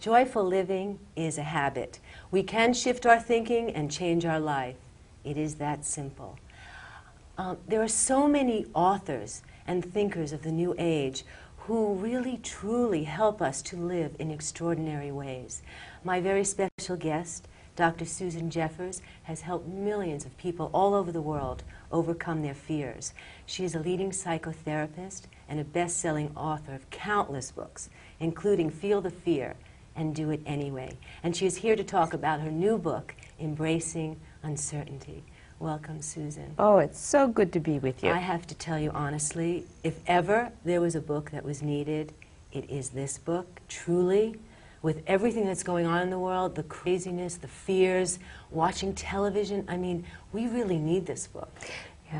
Joyful living is a habit. We can shift our thinking and change our life. It is that simple. There are so many authors and thinkers of the New Age who really, truly help us to live in extraordinary ways. My very special guest, Dr. Susan Jeffers, has helped millions of people all over the world overcome their fears. She is a leading psychotherapist and a best-selling author of countless books, including Feel the Fear and Do It Anyway. And she is here to talk about her new book, Embracing Uncertainty. Welcome, Susan. Oh, it's so good to be with you. I have to tell you honestly, if ever there was a book that was needed, it is this book, truly. With everything that's going on in the world, the craziness, the fears, watching television, I mean, we really need this book.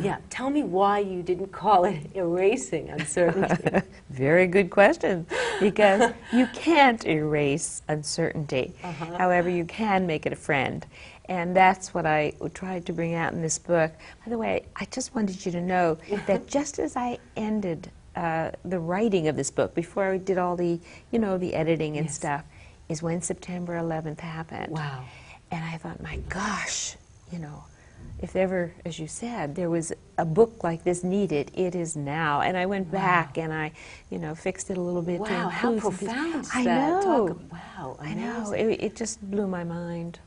Yeah, tell me why you didn't call it Erasing Uncertainty. Very good question, because you can't erase uncertainty. However, you can make it a friend. And that's what I tried to bring out in this book. By the way, I just wanted you to know that just as I ended the writing of this book, before I did all the, the editing and stuff, is when September 11th happened. Wow. And I thought, my gosh, if ever, as you said, there was a book like this needed, it is now. And I went back and I, fixed it a little bit. Wow, how profound is that? I know. Wow, amazing. I know. It just blew my mind.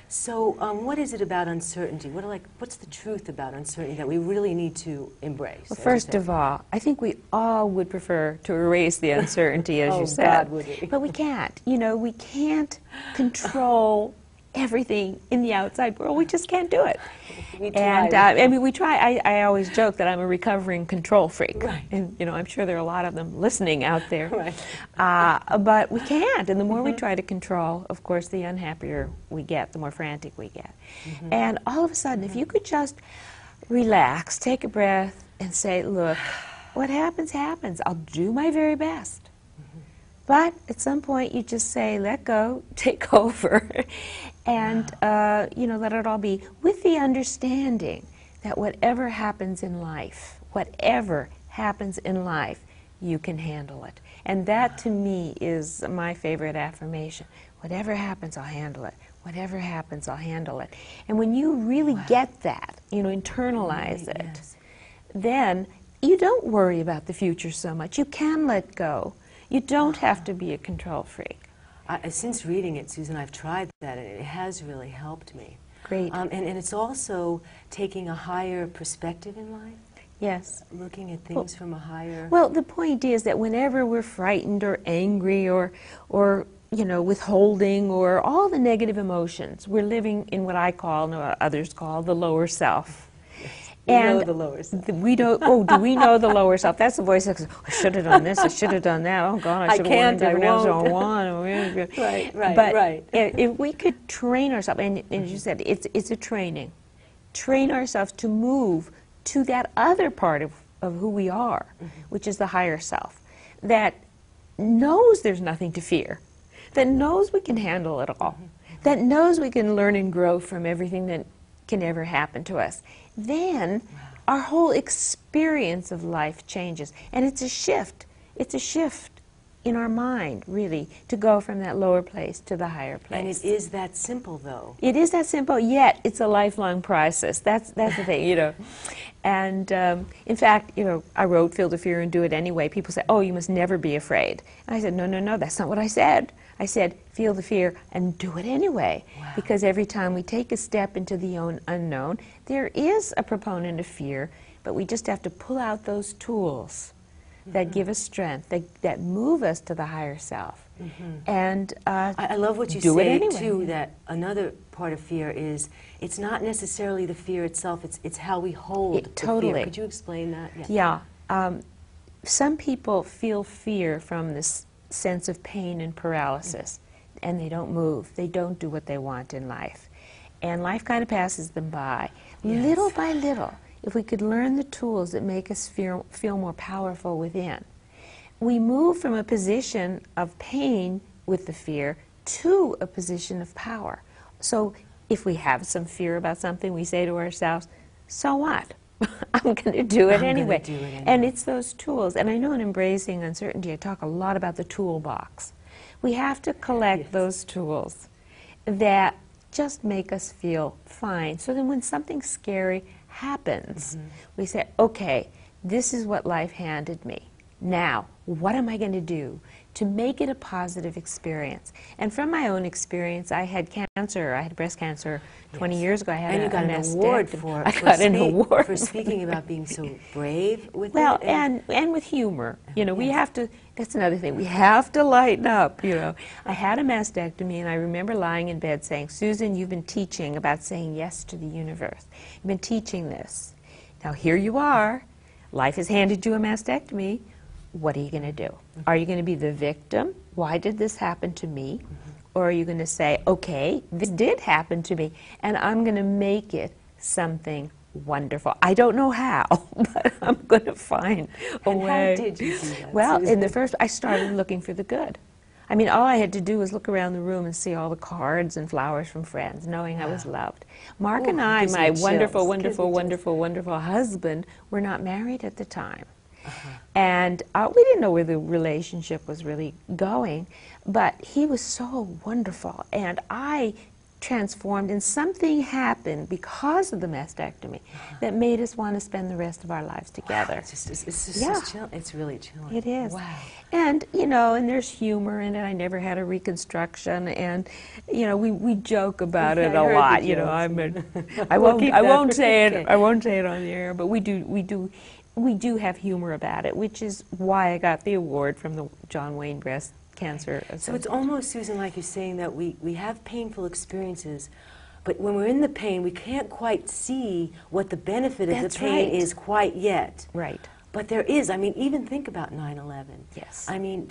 So what is it about uncertainty? What's the truth about uncertainty that we really need to embrace? Well, first of all, I think we all would prefer to erase the uncertainty, as you said. God, would we? But we can't. We can't control everything in the outside world. We just can't do it. We try. And we try. I always joke that I'm a recovering control freak. Right. And I'm sure there are a lot of them listening out there. Right. But we can't. And the more we try to control, of course, the unhappier we get, the more frantic we get. And all of a sudden, if you could just relax, take a breath, and say, look, what happens, happens. I'll do my very best. But at some point, you just say, let go, take over, and let it all be, with the understanding that whatever happens in life, you can handle it. And that, to me, is my favorite affirmation. Whatever happens, I'll handle it. Whatever happens, I'll handle it. And when you really get that, internalize it, then you don't worry about the future so much. You can let go. You don't have to be a control freak. Since reading it, Susan, I've tried that, and it has really helped me. Great. And it's also taking a higher perspective in life. Yes. Looking at things from a higher... Well, the point is that whenever we're frightened or angry or withholding or all the negative emotions, we're living in what I call, and what others call, the lower self. We know the lower self. We don't. Oh, do we know the lower self? That's the voice that says, I should have done this, I should have done that. Oh, God, I should have worn a different outfit. Right. If we could train ourselves, and as you said, it's a training. Train ourselves to move to that other part of who we are, which is the higher self, that knows there's nothing to fear, that knows we can handle it all, that knows we can learn and grow from everything that can ever happen to us. Then our whole experience of life changes. And it's a shift. It's a shift in our mind, really, to go from that lower place to the higher place. And it is that simple, though. It is that simple, yet it's a lifelong process. That's the thing, And in fact, I wrote Feel the Fear and Do It Anyway. People say, oh, you must never be afraid. And I said, no, that's not what I said. I said, feel the fear and do it anyway. Wow. Because every time we take a step into the unknown, there is a proponent of fear, but we just have to pull out those tools that give us strength, that move us to the higher self. And I love what you say, too, that another part of fear is it's not necessarily the fear itself, it's how we hold the fear. Could you explain that? Yeah. Some people feel fear from this sense of pain and paralysis, and they don't move. They don't do what they want in life. And life kind of passes them by. Little by little, if we could learn the tools that make us feel more powerful within, we move from a position of pain with the fear to a position of power. So if we have some fear about something, we say to ourselves, so what? I'm going to do it anyway. And it's those tools. And I know in Embracing Uncertainty, I talk a lot about the toolbox, We have to collect Yes. those tools that just make us feel fine. So then when something scary happens, we say, okay, this is what life handed me. Now, what am I going to do to make it a positive experience? And from my own experience, I had cancer. I had breast cancer 20 years ago. I had And you got a an award mastectomy. for, I got an award for speaking about being so brave with well, it. and with humor. You know, we Yes. have to, that's another thing, we have to lighten up, you know. I had a mastectomy, and I remember lying in bed saying, Susan, you've been teaching about saying yes to the universe. You've been teaching this. Now here you are. Life has handed you a mastectomy. What are you going to do? Are you going to be the victim? Why did this happen to me? Or are you going to say, okay, this did happen to me, and I'm going to make it something wonderful. I don't know how, but I'm going to find a And way. how did you do that, Well, Susan? in the first, I started looking for the good. I mean, all I had to do was look around the room and see all the cards and flowers from friends, knowing I was loved. Mark Ooh, and I, gives me my chills, wonderful, gives me wonderful, chills. wonderful, wonderful husband, were not married at the time. And we didn't know where the relationship was really going, but he was so wonderful, and I transformed, and something happened because of the mastectomy that made us want to spend the rest of our lives together. It's just Yeah. chill. It's really chilling. It is. Wow. And, you know, and there's humor in it. I never had a reconstruction, and, you know, we joke about it I a heard the lot. You know, jokes. I We'll won't keep I that won't for- say okay. it. I won't say it on the air, but we do have humor about it, which is why I got the award from the John Wayne Breast Cancer So it's Association. almost, Susan, like you're saying that we have painful experiences, but when we're in the pain, we can't quite see what the benefit of That's the pain right. is quite yet. Right. But there is. I mean, even think about 9/11. Yes. I mean,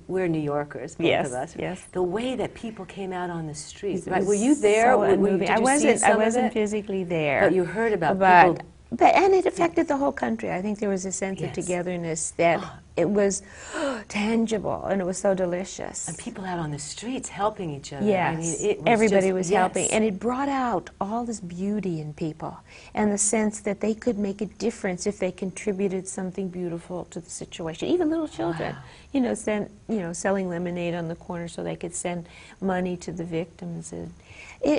we're New Yorkers, both Yes, of us. yes. The way that people came out on the streets. It Right? was Were you there? so Were you- unmoving. did I you wasn't. see some I of wasn't it? physically there. But you heard about but, people. and it affected the whole country. I think there was a sense of Yes. togetherness that it was tangible, and it was so delicious. And people out on the streets helping each other. Yes, I mean, it was everybody just- was yes. helping, and it brought out all this beauty in people, and the sense that they could make a difference if they contributed something beautiful to the situation. Even little children, you know, selling lemonade on the corner so they could send money to the victims. And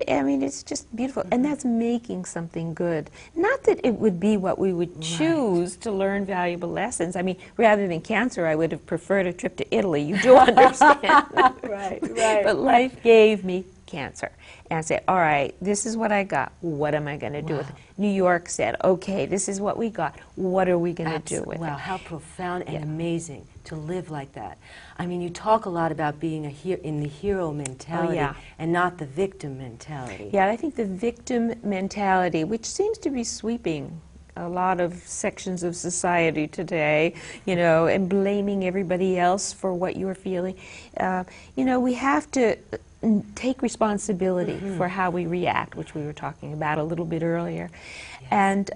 I mean, it's just beautiful, and that's making something good. Not that it would be what we would choose to learn valuable lessons. I mean, rather than cancer, I would have preferred a trip to Italy. You do understand. Right. But life gave me cancer. And I said, all right, this is what I got. What am I going to do with it? New York said, okay, this is what we got. What are we going to do with Wow, it? how profound and Yeah. amazing to live like that. I mean, you talk a lot about being in the hero mentality yeah. and not the victim mentality. Yeah, I think the victim mentality, which seems to be sweeping a lot of sections of society today, you know, and blaming everybody else for what you're feeling. You know, we have to take responsibility for how we react, which we were talking about a little bit earlier. And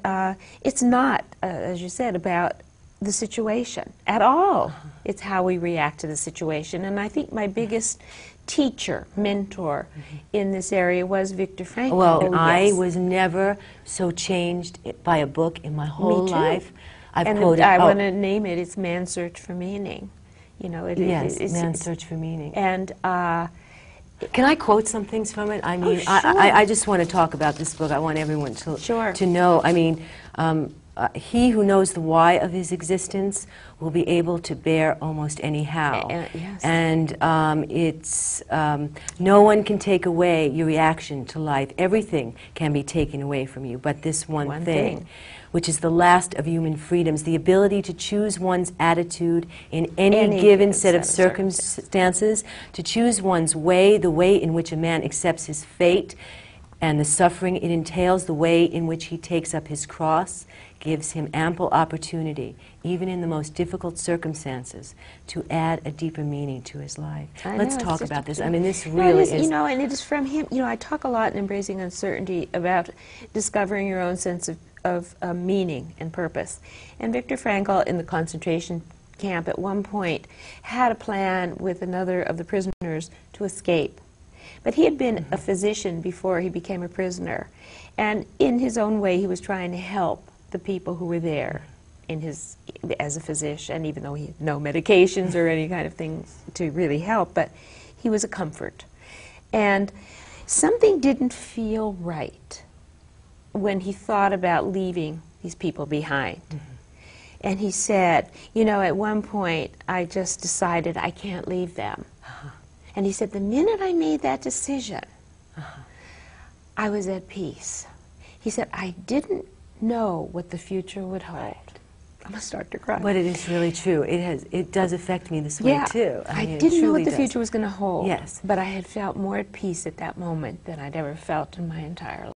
it's not, as you said, about the situation at all. It's how we react to the situation. And I think my biggest teacher, mentor in this area was Viktor Frankl. Well, Oh, I yes. was never so changed by a book in my whole Me too. life. I've and quoted. I want to name it. It's Man's Search for Meaning. You know, Yes, it's, Man's Search for Meaning. And Can I quote some things from it? I mean, sure. I just want to talk about this book. I want everyone to Sure. to know. I mean, he who knows the why of his existence will be able to bear almost any how. Yes. And it's no one can take away your reaction to life. Everything can be taken away from you, but this one thing, which is the last of human freedoms, the ability to choose one's attitude in any given set of circumstances, to choose one's way, the way in which a man accepts his fate and the suffering it entails, the way in which he takes up his cross, gives him ample opportunity, even in the most difficult circumstances, to add a deeper meaning to his life. Let's talk about this. I mean, this really is... You know, and it is from him. You know, I talk a lot in Embracing Uncertainty about discovering your own sense of meaning and purpose. And Viktor Frankl, in the concentration camp at one point, had a plan with another of the prisoners to escape. But he had been a physician before he became a prisoner. And in his own way, he was trying to help the people who were there in his, as a physician, even though he had no medications or any kind of things to really help, but he was a comfort. And something didn't feel right when he thought about leaving these people behind. And he said, you know, at one point, I just decided I can't leave them. And he said, the minute I made that decision, I was at peace. He said, I didn't know what the future would hold. I'm going to start to cry. But it is really true. It does affect me this way, too. I mean, it didn't know truly what the does. future was going to hold. Yes. But I had felt more at peace at that moment than I'd ever felt in my entire life.